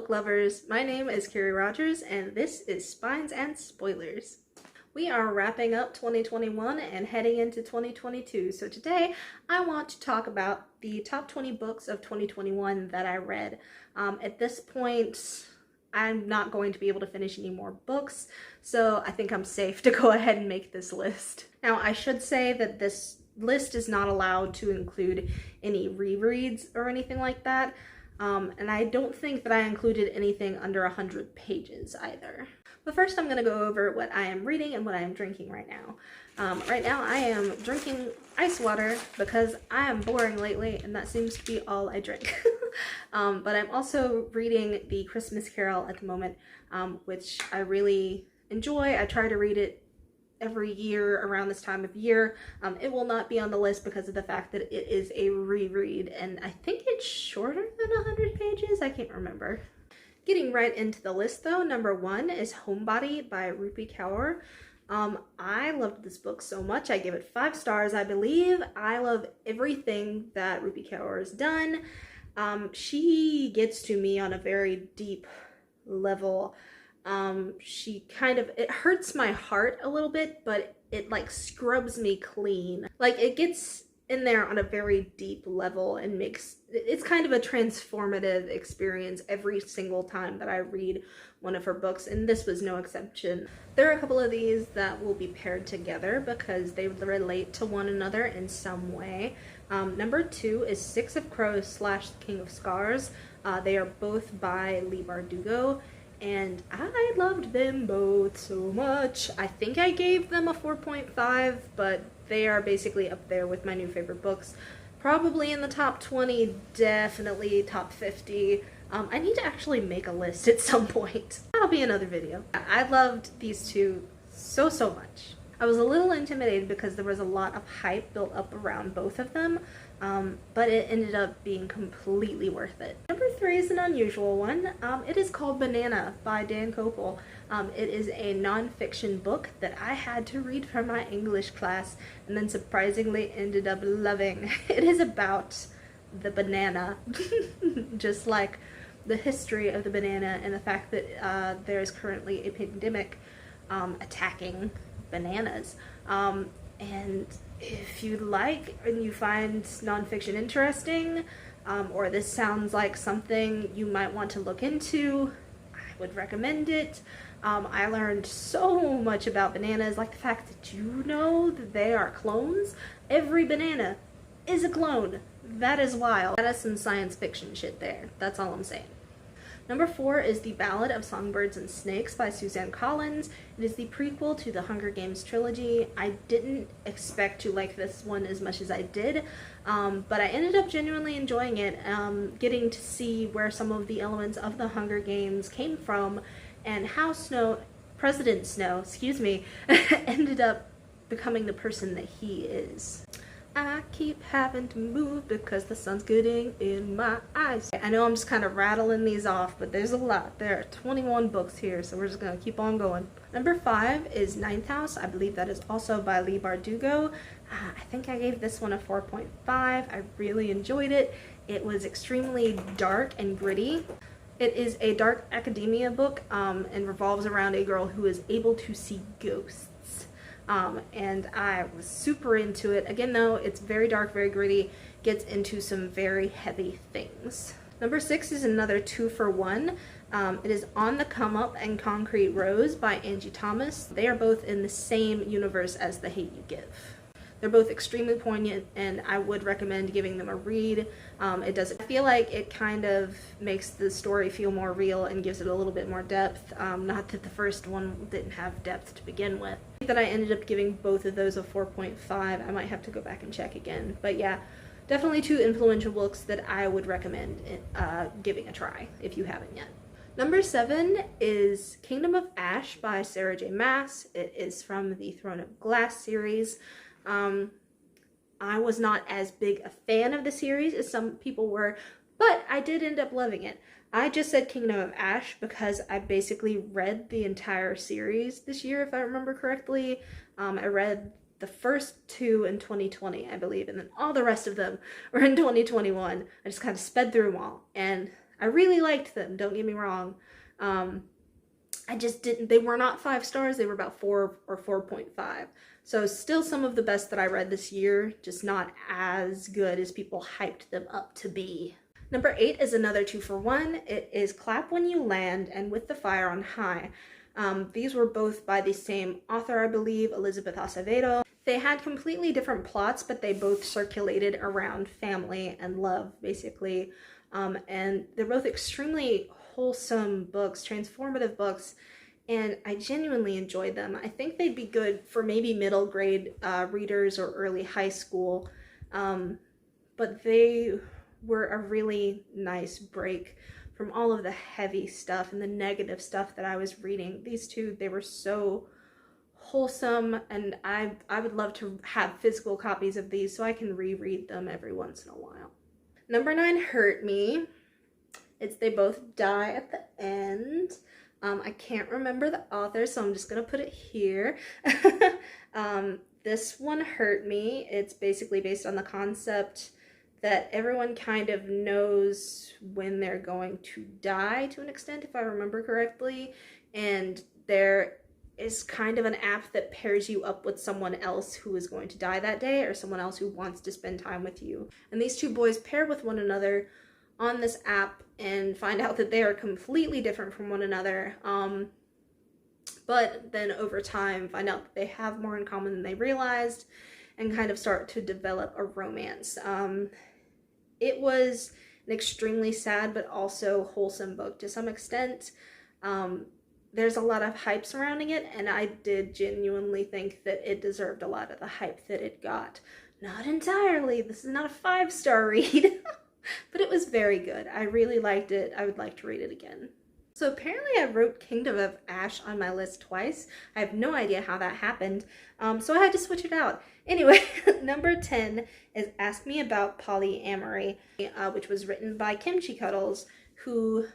book lovers. My name is Carrie Rogers and this is Spines and Spoilers. We are wrapping up 2021 and heading into 2022. So today I want to talk about the top 20 books of 2021 that I read. At this point, I'm not going to be able to finish any more books, so I think I'm safe to go ahead and make this list. Now, I should say that this list is not allowed to include any rereads or anything like that. And I don't think that I included anything under 100 pages either. But first I'm going to go over what I am reading and what I am drinking right now. Right now I am drinking ice water because I am boring lately and that seems to be all I drink. But I'm also reading The Christmas Carol at the moment, which I really enjoy. I try to read it every year around this time of year. It will not be on the list because of the fact that it is a reread, and I think it's shorter than 100 pages. I can't remember. Getting right into the list though, number 1 is Homebody by Rupi Kaur. I loved this book so much. I give it 5 stars, I believe. I love everything that Rupi Kaur has done. She gets to me on a very deep level. It hurts my heart a little bit, but it like scrubs me clean. Like it gets in there on a very deep level and it's kind of a transformative experience every single time that I read one of her books, and this was no exception. There are a couple of these that will be paired together because they relate to one another in some way. Number 2 is Six of Crows / King of Scars. They are both by Leigh Bardugo. And I loved them both so much. I think I gave them a 4.5, but they are basically up there with my new favorite books. Probably in the top 20, definitely top 50. I need to actually make a list at some point. That'll be another video. I loved these two so much. I was a little intimidated because there was a lot of hype built up around both of them, but it ended up being completely worth it. Number 3 is an unusual one. It is called Banana by Dan Kopel. It is a non-fiction book that I had to read for my English class and then surprisingly ended up loving. It is about the banana, just like the history of the banana and the fact that there is currently a pandemic attacking bananas. And if you like and you find nonfiction interesting, or this sounds like something you might want to look into, I would recommend it. I learned so much about bananas, like the fact that you know that they are clones. Every banana is a clone. That is wild. That is some science fiction shit there. That's all I'm saying. Number 4 is The Ballad of Songbirds and Snakes by Suzanne Collins. It is the prequel to the Hunger Games trilogy. I didn't expect to like this one as much as I did, but I ended up genuinely enjoying it, getting to see where some of the elements of the Hunger Games came from and how President Snow, ended up becoming the person that he is. I keep having to move because the sun's getting in my eyes. I know I'm just kind of rattling these off, but there's a lot. There are 21 books here, so we're just going to keep on going. Number 5 is Ninth House. I believe that is also by Leigh Bardugo. I think I gave this one a 4.5. I really enjoyed it. It was extremely dark and gritty. It is a dark academia book and revolves around a girl who is able to see ghosts. And I was super into it. Again though, it's very dark, very gritty, gets into some very heavy things. Number 6 is another 2-for-1. It is On the Come Up and Concrete Rose by Angie Thomas. They are both in the same universe as The Hate U Give. They're both extremely poignant and I would recommend giving them a read. I feel like it kind of makes the story feel more real and gives it a little bit more depth. Not that the first one didn't have depth to begin with. I think that I ended up giving both of those a 4.5. I might have to go back and check again. But yeah, definitely 2 influential books that I would recommend giving a try if you haven't yet. Number 7 is Kingdom of Ash by Sarah J. Maas. It is from the Throne of Glass series. I was not as big a fan of the series as some people were, but I did end up loving it. I just said Kingdom of Ash because I basically read the entire series this year, if I remember correctly. I read the first 2 in 2020, I believe, and then all the rest of them were in 2021. I just kind of sped through them all, and I really liked them, don't get me wrong. I just didn't, they were not 5 stars, they were about 4 or 4.5. So still some of the best that I read this year, just not as good as people hyped them up to be. Number 8 is another 2-for-1. It is Clap When You Land and With the Fire on High. These were both by the same author, I believe, Elizabeth Acevedo. They had completely different plots, but they both circulated around family and love, basically. And they're both extremely wholesome books, transformative books, and I genuinely enjoyed them. I think they'd be good for maybe middle grade readers or early high school, but they were a really nice break from all of the heavy stuff and the negative stuff that I was reading. These two, they were so wholesome, and I would love to have physical copies of these so I can reread them every once in a while. Number 9, Hurt Me. It's They Both Die at the End. I can't remember the author, so I'm just gonna put it here. This one hurt me. It's basically based on the concept that everyone kind of knows when they're going to die, to an extent, if I remember correctly, and there is kind of an app that pairs you up with someone else who is going to die that day, or someone else who wants to spend time with you. And these two boys pair with one another on this app and find out that they are completely different from one another, but then over time find out that they have more in common than they realized and kind of start to develop a romance. It was an extremely sad but also wholesome book to some extent. There's a lot of hype surrounding it, and I did genuinely think that it deserved a lot of the hype that it got. Not entirely. This is not a 5-star read. But it was very good. I really liked it. I would like to read it again. So apparently I wrote Kingdom of Ash on my list twice. I have no idea how that happened. So I had to switch it out. Anyway, number 10 is Ask Me About Polyamory, which was written by Kimchi Cuddles, who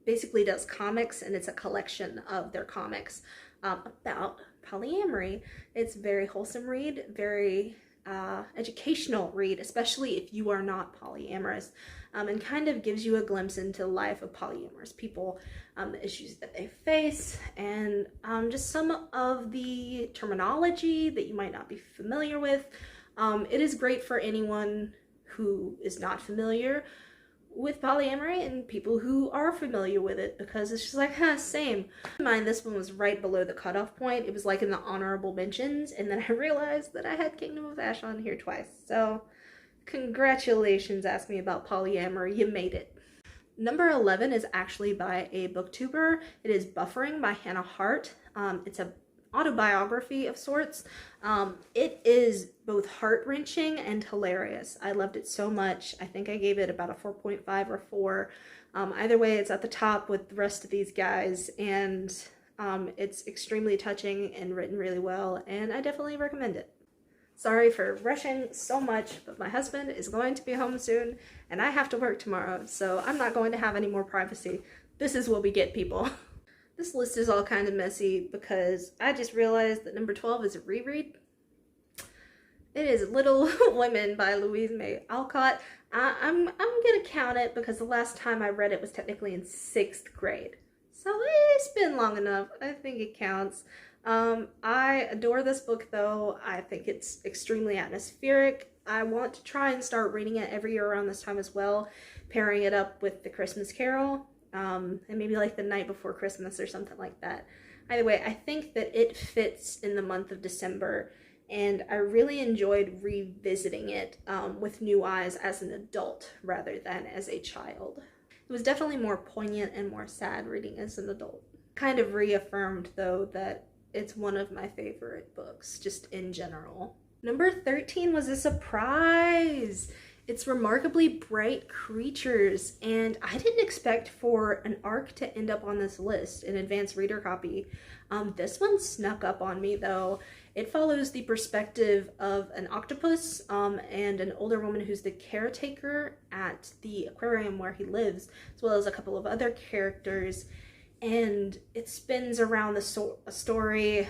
basically does comics, and it's a collection of their comics about polyamory. It's a very wholesome read, very educational read, especially if you are not polyamorous, and kind of gives you a glimpse into the life of polyamorous people, the issues that they face, and just some of the terminology that you might not be familiar with. It is great for anyone who is not familiar with polyamory and people who are familiar with it, because it's just like, same. Mind, this one was right below the cutoff point. It was like in the honorable mentions, and then I realized that I had Kingdom of Ash on here twice. So congratulations, Ask Me About Polyamory, you made it. Number 11 is actually by a booktuber. It is Buffering by Hannah Hart. It's a autobiography of sorts. It is both heart-wrenching and hilarious. I loved it so much. I think I gave it about a 4.5 or 4. Either way, it's at the top with the rest of these guys, and it's extremely touching and written really well, and I definitely recommend it. Sorry for rushing so much, but my husband is going to be home soon, and I have to work tomorrow, so I'm not going to have any more privacy. This is what we get, people. This list is all kind of messy because I just realized that number 12 is a reread. It is Little Women by Louise May Alcott. I'm gonna count it because the last time I read it was technically in 6th grade. So it's been long enough. I think it counts. I adore this book though. I think it's extremely atmospheric. I want to try and start reading it every year around this time as well, pairing it up with The Christmas Carol. And maybe like the night before Christmas or something like that. Either way, I think that it fits in the month of December, and I really enjoyed revisiting it with new eyes as an adult rather than as a child. It was definitely more poignant and more sad reading as an adult. Kind of reaffirmed though that it's one of my favorite books just in general. Number 13 was a surprise. It's Remarkably Bright Creatures, and I didn't expect for an ARC to end up on this list, an advanced reader copy. This one snuck up on me though. It follows the perspective of an octopus and an older woman who's the caretaker at the aquarium where he lives, as well as a couple of other characters, and it spins around the story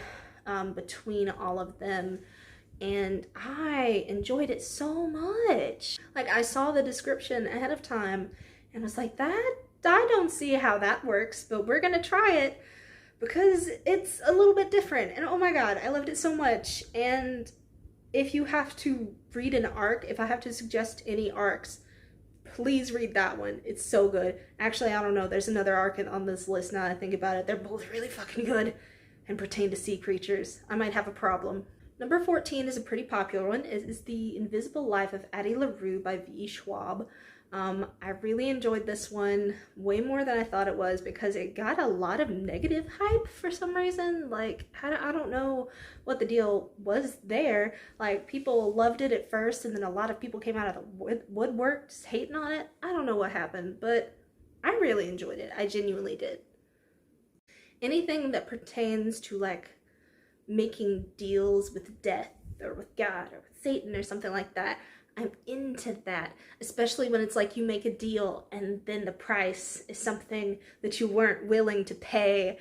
between all of them. And I enjoyed it so much. Like, I saw the description ahead of time and was like, that, I don't see how that works, but we're gonna try it because it's a little bit different. And oh my god, I loved it so much. And if you have to read an arc, if I have to suggest any arcs, please read that one. It's so good. Actually, I don't know, there's another arc on this list now that I think about it. They're both really fucking good and pertain to sea creatures. I might have a problem. Number 14 is a pretty popular one. It is The Invisible Life of Addie LaRue by V. Schwab. I really enjoyed this one way more than I thought it was because it got a lot of negative hype for some reason. Like, I don't know what the deal was there. Like, people loved it at first and then a lot of people came out of the woodwork just hating on it. I don't know what happened, but I really enjoyed it. I genuinely did. Anything that pertains to like making deals with death or with God or with Satan or something like that, I'm into that, especially when it's like you make a deal and then the price is something that you weren't willing to pay.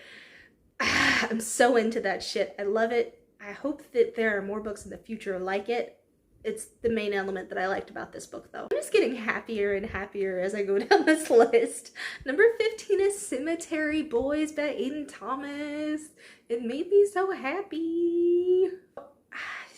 I'm so into that shit. I love it. I hope that there are more books in the future like it. It's the main element that I liked about this book, though. I'm just getting happier and happier as I go down this list. Number 15 is Cemetery Boys by Aiden Thomas. It made me so happy.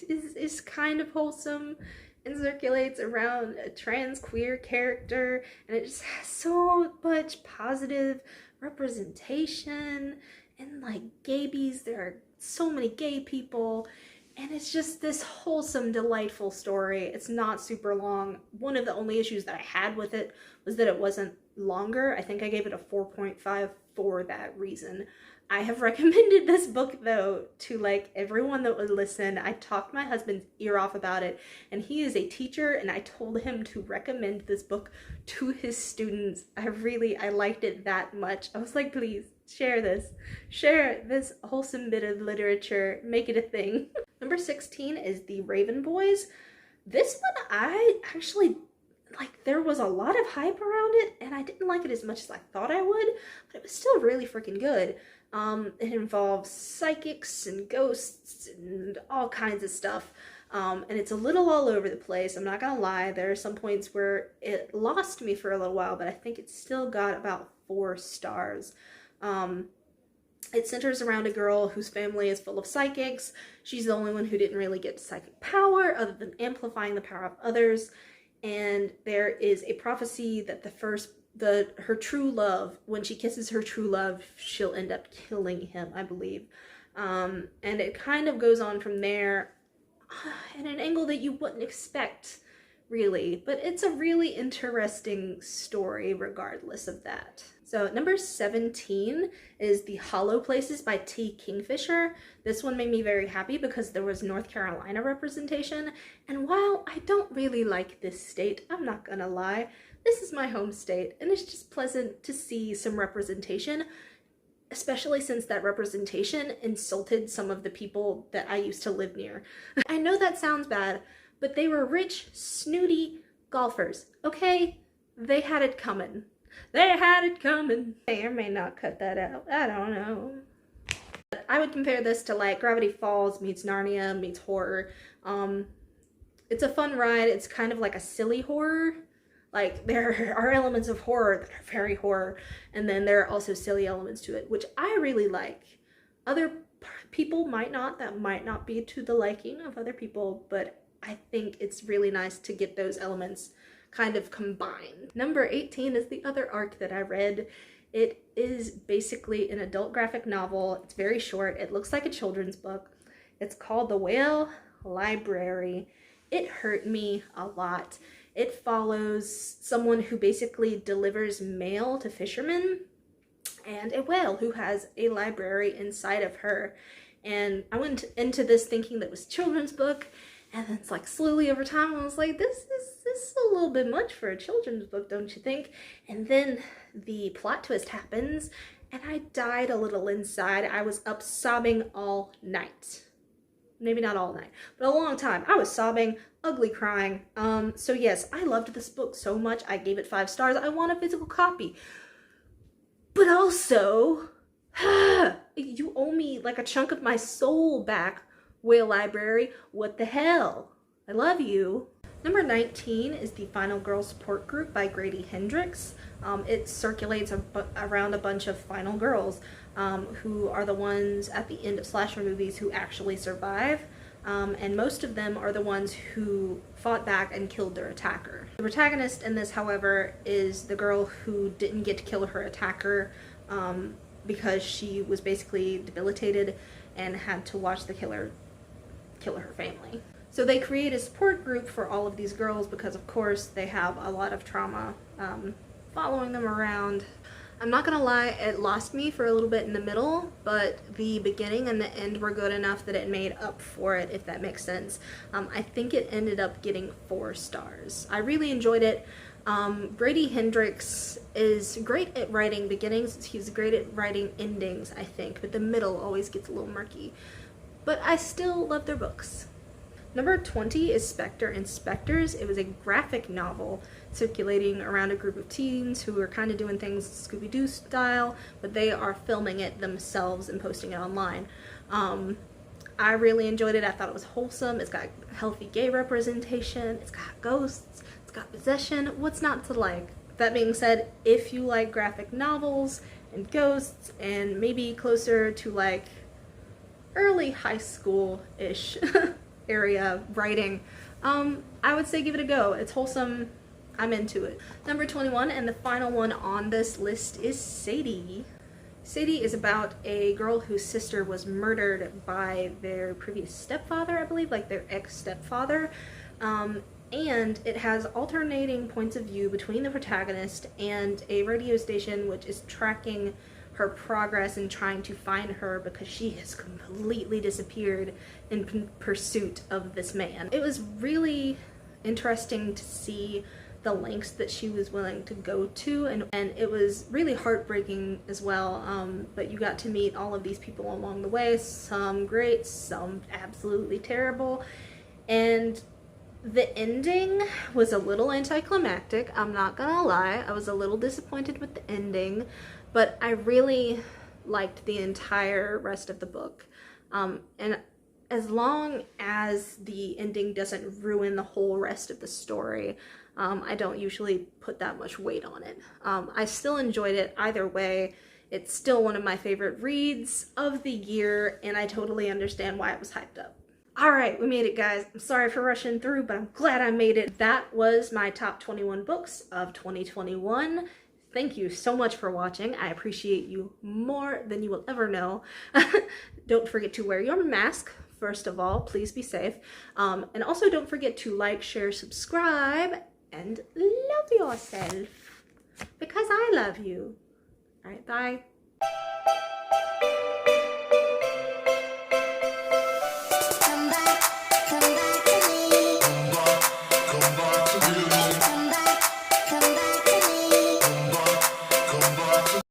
It's kind of wholesome and circulates around a trans queer character, and it just has so much positive representation and like gaybies. There are so many gay people, and it's just this wholesome, delightful story. It's not super long. One of the only issues that I had with it was that it wasn't longer. I think I gave it a 4.5 for that reason. I have recommended this book, though, to like everyone that would listen. I talked my husband's ear off about it, and he is a teacher, and I told him to recommend this book to his students. I liked it that much. I was like, please, share this wholesome bit of literature, make it a thing. Number 16 is The Raven Boys. This one, I actually, like, there was a lot of hype around it, and I didn't like it as much as I thought I would, but it was still really freaking good. It involves psychics and ghosts and all kinds of stuff. And it's a little all over the place. I'm not gonna lie. There are some points where it lost me for a little while, but I think it still got about 4 stars. It centers around a girl whose family is full of psychics. She's the only one who didn't really get psychic power other than amplifying the power of others. And there is a prophecy that her true love, when she kisses her true love, she'll end up killing him, I believe. And it kind of goes on from there in an angle that you wouldn't expect, really. But it's a really interesting story regardless of that. So number 17 is The Hollow Places by T. Kingfisher. This one made me very happy because there was North Carolina representation. And while I don't really like this state, I'm not gonna lie, this is my home state, and it's just pleasant to see some representation, especially since that representation insulted some of the people that I used to live near. I know that sounds bad, but they were rich, snooty golfers, okay? They had it coming. They had it coming. May or may not cut that out. I don't know. I would compare this to like Gravity Falls meets Narnia meets horror. It's a fun ride. It's kind of like a silly horror. Like, there are elements of horror that are very horror, and then there are also silly elements to it, which I really like. Other people might not. That might not be to the liking of other people, but I think it's really nice to get those elements kind of combined. Number 18 is the other arc that I read. It is basically an adult graphic novel. It's very short. It looks like a children's book. It's called The Whale Library. It hurt me a lot. It follows someone who basically delivers mail to fishermen and a whale who has a library inside of her. And I went into this thinking that it was a children's book, and then it's like slowly over time I was like, this is a little bit much for a children's book, don't you think? And then the plot twist happens, and I died a little inside. I was up sobbing all night. Maybe not all night, but a long time. I was sobbing, ugly crying. So yes, I loved this book so much. I gave it 5 stars. I want a physical copy. But also, you owe me like a chunk of my soul back, Whale Library. What the hell? I love you. Number 19 is The Final Girl Support Group by Grady Hendrix. It circulates around a bunch of final girls who are the ones at the end of slasher movies who actually survive. And most of them are the ones who fought back and killed their attacker. The protagonist in this, however, is the girl who didn't get to kill her attacker because she was basically debilitated and had to watch the killer kill her family. So they create a support group for all of these girls because, of course, they have a lot of trauma following them around. I'm not gonna lie, it lost me for a little bit in the middle, but the beginning and the end were good enough that it made up for it, if that makes sense. I think it ended up getting 4 stars. I really enjoyed it. Grady Hendrix is great at writing beginnings. He's great at writing endings, I think, but the middle always gets a little murky. But I still love their books. Number 20 is Spectre and Spectres. It was a graphic novel circulating around a group of teens who are kind of doing things Scooby-Doo style, but they are filming it themselves and posting it online. I really enjoyed it. I thought it was wholesome. It's got healthy gay representation. It's got ghosts. It's got possession. What's not to like? That being said, if you like graphic novels and ghosts and maybe closer to like early high school-ish area writing, I would say give it a go. It's wholesome. I'm into it. Number 21 and the final one on this list is Sadie. Sadie is about a girl whose sister was murdered by their previous stepfather, I believe, like their ex-stepfather. And it has alternating points of view between the protagonist and a radio station which is tracking her progress in trying to find her because she has completely disappeared in pursuit of this man. It was really interesting to see the lengths that she was willing to go to, and it was really heartbreaking as well, but you got to meet all of these people along the way, some great, some absolutely terrible, and the ending was a little anticlimactic. I'm not gonna lie, I was a little disappointed with the ending, but I really liked the entire rest of the book. And as long as the ending doesn't ruin the whole rest of the story, I don't usually put that much weight on it. I still enjoyed it either way. It's still one of my favorite reads of the year, and I totally understand why it was hyped up. Alright, we made it, guys. I'm sorry for rushing through, but I'm glad I made it. That was my top 21 books of 2021. Thank you so much for watching. I appreciate you more than you will ever know. Don't forget to wear your mask, first of all. Please be safe. And also don't forget to like, share, subscribe, and love yourself. Because I love you. Alright, bye.